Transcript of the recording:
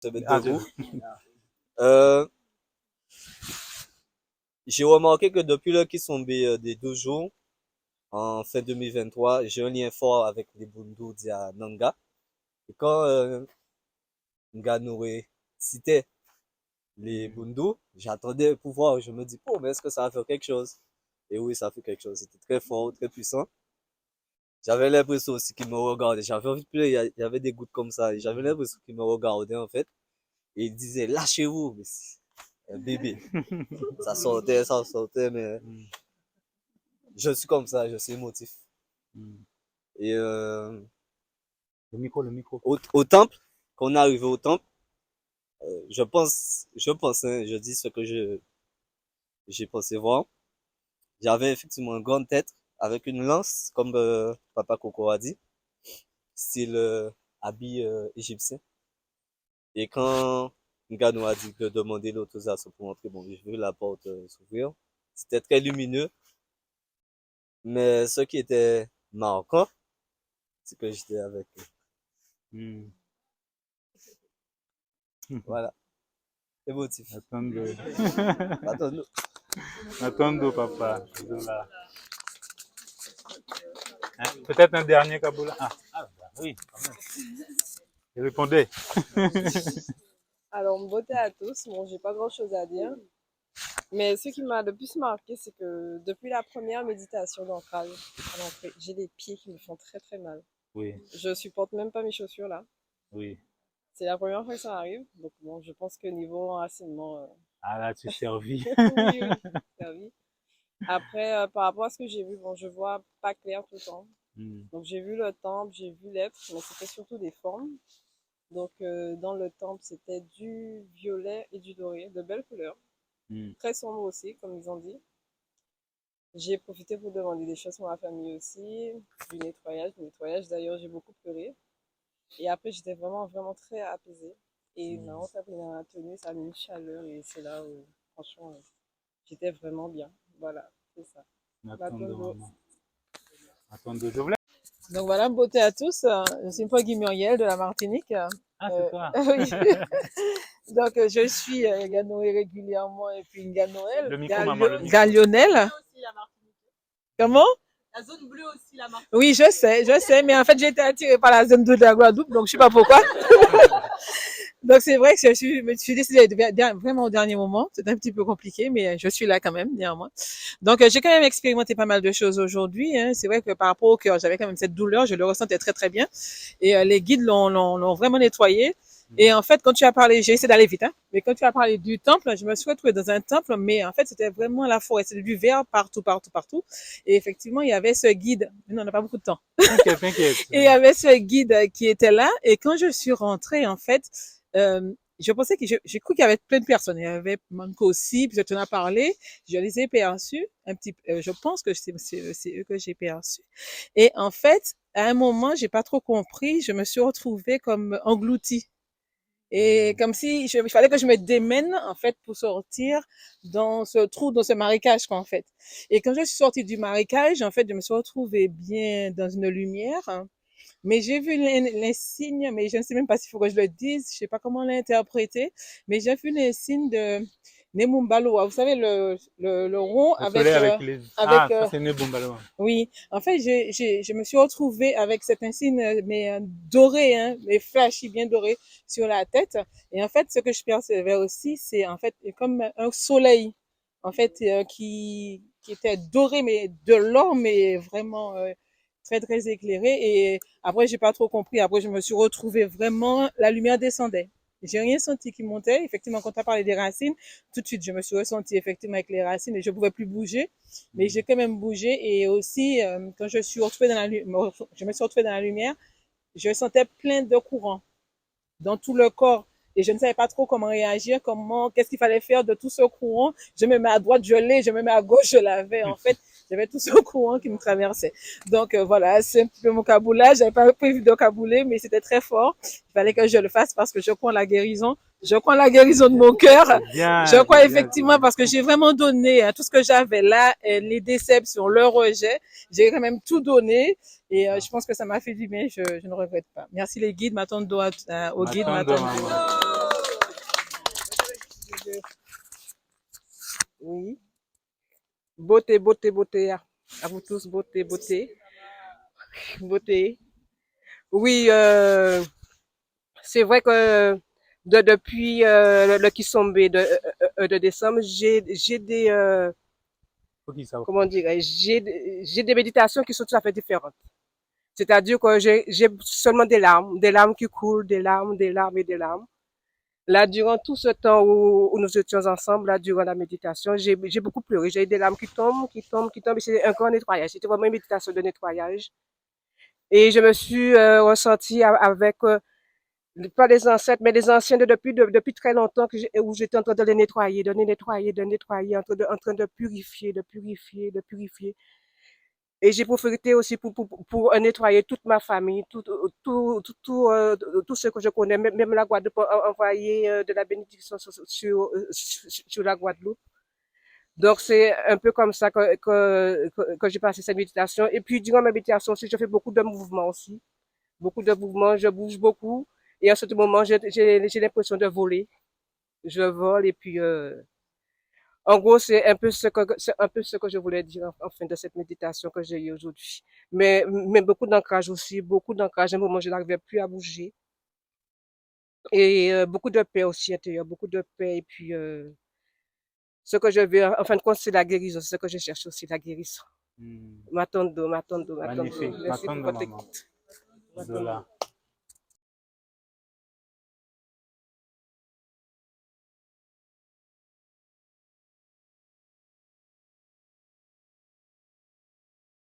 se mettre Ah, debout. Euh, j'ai remarqué que depuis là qu'ils sont des 12 jours, en fin 2023, j'ai un lien fort avec les Bundu d'Ia Nanga. Et quand Nganoué citait les Bundu, j'attendais pour voir, je me dis, oh, mais est-ce que ça va faire quelque chose? Et oui, ça a fait quelque chose. C'était très fort, très puissant. J'avais l'impression aussi qu'ils me regardaient. J'avais envie de pleurer, il y avait des gouttes comme ça. Et j'avais l'impression qu'ils me regardaient, en fait. Et ils disaient, lâchez-vous, mais c'est un bébé. Ça sortait, mais je suis comme ça, je suis émotif. Et Le micro, le micro. au temple, quand on est arrivé au temple, hein, je dis ce que j'ai pensé voir. J'avais effectivement une grande tête avec une lance, comme Papa Coco a dit, style habit égyptien. Et quand Ngannou a dit de demander l'autorisation pour entrer, bon, j'ai vu la porte s'ouvrir. C'était très lumineux, mais ce qui était marquant, c'est que j'étais avec eux. Hmm. Voilà, émotif. Attends-nous. Attends-nous. Attends-nous, papa. Zola. Hein, peut-être un dernier Kaboula. Ah, bah oui, quand même. Il répondait. Alors, beauté à tous. Bon, j'ai pas grand-chose à dire. Mais ce qui m'a le plus marqué, c'est que depuis la première méditation d'ancrage à l'entrée, j'ai les pieds qui me font très très mal. Oui, Je supporte même pas mes chaussures là. oui. C'est la première fois que ça arrive. Donc bon, je pense que niveau enracinement, Ah là, tu servis. oui, oui, servi. Après, par rapport à ce que j'ai vu, bon, je vois pas clair tout le temps. Donc j'ai vu le temple, j'ai vu l'être, mais c'était surtout des formes. Donc dans le temple, c'était du violet et du doré, de belles couleurs. Très sombre aussi, comme ils ont dit. J'ai profité pour demander des choses pour ma famille aussi, du nettoyage. Du nettoyage, d'ailleurs, j'ai beaucoup pleuré. Et après, j'étais vraiment, vraiment très apaisée. Et maintenant, ça pris dans la tenue, ça a mis une chaleur et c'est là où, franchement, j'étais vraiment bien. Voilà, c'est ça. Attends-nous, maman. Attends-nous. Je voulais. Donc voilà, beauté à tous. Je suis Poggy Muriel de la Martinique. Ah, c'est toi. Oui. Donc je suis Ganoé régulièrement et puis Ganoël. Le micro, maman, le micro. Galionel. Comment? La zone bleue aussi, la Martinique. Oui, je sais, mais en fait, j'ai été attirée par la zone bleue de la Guadeloupe, donc je sais pas pourquoi. Donc c'est vrai que je me suis décidée vraiment au dernier moment. C'est un petit peu compliqué, mais je suis là quand même, néanmoins. Donc j'ai quand même expérimenté pas mal de choses aujourd'hui. Hein. C'est vrai que par rapport au cœur, j'avais quand même cette douleur, je le ressentais très très bien. Et les guides l'ont vraiment nettoyé. Et en fait, quand tu as parlé, j'ai essayé d'aller vite, hein, mais quand tu as parlé du temple, je me suis retrouvée dans un temple, mais en fait, c'était vraiment la forêt, c'était du vert partout, partout, partout. Et effectivement, il y avait ce guide. Non, on n'a pas beaucoup de temps. T'inquiète, t'inquiète. Et il y avait ce guide qui était là. Et quand je suis rentrée, en fait, je pensais que j'ai cru qu'il y avait plein de personnes. Il y avait Manco aussi, puis tu en as parlé. Je les ai perçus un petit peu. Je pense que c'est eux que j'ai perçus. Et en fait, à un moment, j'ai pas trop compris. Je me suis retrouvée comme engloutie. Et comme si il fallait que je me démène, en fait, pour sortir dans ce trou, dans ce marécage, quoi, en fait. Et quand je suis sortie du marécage, en fait, je me suis retrouvée bien dans une lumière. Hein. Mais j'ai vu les signes, mais je ne sais même pas s'il faut que je le dise, je sais pas comment l'interpréter, mais j'ai vu les signes de Nemumbaloa. Vous savez, le rond Le avec, soleil avec les. Ah, ça c'est Nebumbalo. oui. En fait, je me suis retrouvée avec cet insigne, mais doré, hein, mais flashy, bien doré sur la tête. Et en fait, ce que je percevais aussi, c'est en fait comme un soleil, en fait, qui était doré, mais de l'or, mais vraiment très, très éclairé. Et après, j'ai pas trop compris. Après, je me suis retrouvée vraiment, la lumière descendait. J'ai rien senti qui montait. Effectivement, quand tu as parlé des racines, tout de suite, je me suis ressentie effectivement avec les racines et je pouvais plus bouger. Mais j'ai quand même bougé. Et aussi, quand je me suis retrouvée dans la lumière, je sentais plein de courants dans tout le corps. Et je ne savais pas trop comment réagir, qu'est-ce qu'il fallait faire de tout ce courant. Je me mets à droite, je l'ai, je me mets à gauche, je l'avais. En fait, j'avais tout ce courant qui me traversait. Donc voilà, c'est un petit peu mon caboulage. J'avais pas prévu de cabouler, mais c'était très fort. Il fallait que je le fasse parce que je crois en la guérison. Je crois en la guérison de mon cœur. Je crois effectivement parce que j'ai vraiment donné tout ce que j'avais là, les déceptions, le rejet. J'ai quand même tout donné. Et je pense que ça m'a fait du bien, je ne regrette pas. Merci les guides, ma tante doigt au guide, ma tante. Dieu. Oui. Beauté, beauté, beauté. À vous tous, beauté, beauté, beauté. Oui, c'est vrai que depuis le Kisombe de décembre, j'ai des, Faut qu'il sache. comment dire, j'ai des méditations qui sont tout à fait différentes. C'est-à-dire que j'ai seulement des larmes qui coulent, des larmes, des larmes et des larmes. Là, durant tout ce temps où nous étions ensemble, là, durant la méditation, j'ai beaucoup pleuré. J'ai eu des larmes qui tombent, qui tombent, qui tombent. Et c'est un grand nettoyage. C'était vraiment une méditation de nettoyage. Et je me suis ressentie avec, pas les ancêtres, mais les anciens depuis très longtemps où j'étais en train de les nettoyer, de les nettoyer, de nettoyer, en train de purifier, de purifier, de purifier. Et j'ai profité aussi pour nettoyer toute ma famille, tout ce que je connais, même la Guadeloupe, envoyer de la bénédiction sur la Guadeloupe. Donc, c'est un peu comme ça que j'ai passé cette méditation. Et puis, durant ma méditation aussi, je fais beaucoup de mouvements aussi. Beaucoup de mouvements, je bouge beaucoup. Et à ce moment, j'ai l'impression de voler. Je vole et puis, en gros, c'est un peu ce que je voulais dire en fin de cette méditation que j'ai eue aujourd'hui. Mais beaucoup d'ancrage aussi, beaucoup d'ancrage. À un moment, je n'arrivais plus à bouger. Et beaucoup de paix aussi intérieure, beaucoup de paix. Et puis, ce que je veux, en fin de compte, c'est la guérison. C'est ce que je cherche aussi, la guérison. Hmm. Matondo, matondo, matondo. Magnifique. Merci pour Matondo, votre maman. écoute. Zola.